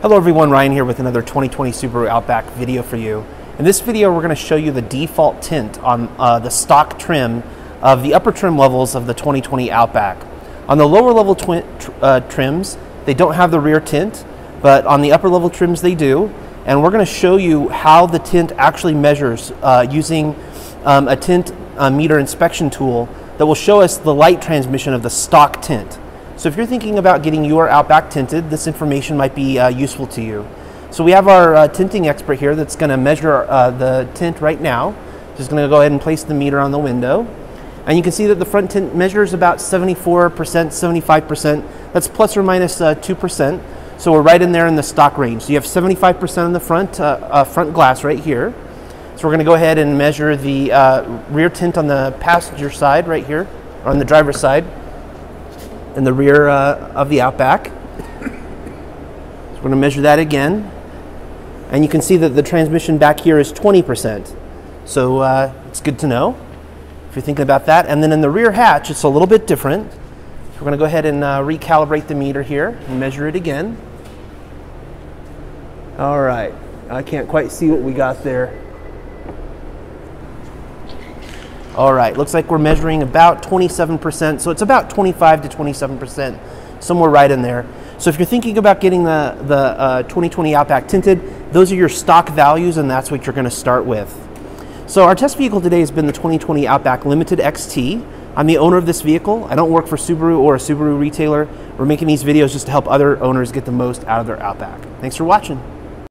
Hello everyone, Ryan here with another 2020 Subaru Outback video for you. In this video we're going to show you the default tint on the stock trim of the upper trim levels of the 2020 Outback. On the lower level trims, they don't have the rear tint, but on the upper level trims they do. And we're going to show you how the tint actually measures using a tint meter inspection tool that will show us the light transmission of the stock tint. So if you're thinking about getting your Outback tinted, this information might be useful to you. So we have our tinting expert here that's going to measure the tint right now. Just going to go ahead and place the meter on the window. And you can see that the front tint measures about 74%, 75%. That's plus or minus 2%. So we're right in there in the stock range. So you have 75% on the front glass right here. So we're going to go ahead and measure the rear tint on the passenger side right here, or on the driver's side, in the rear of the Outback. So we're going to measure that again. And you can see that the transmission back here is 20%. So it's good to know if you're thinking about that. And then in the rear hatch, it's a little bit different. So we're going to go ahead and recalibrate the meter here and measure it again. All right, I can't quite see what we got there. All right, looks like we're measuring about 27%, so it's about 25 to 27%, somewhere right in there. So if you're thinking about getting the 2020 Outback tinted, those are your stock values, and that's what you're going to start with. So our test vehicle today has been the 2020 Outback Limited XT. I'm the owner of this vehicle. I don't work for Subaru or a Subaru retailer. We're making these videos just to help other owners get the most out of their Outback. Thanks for watching.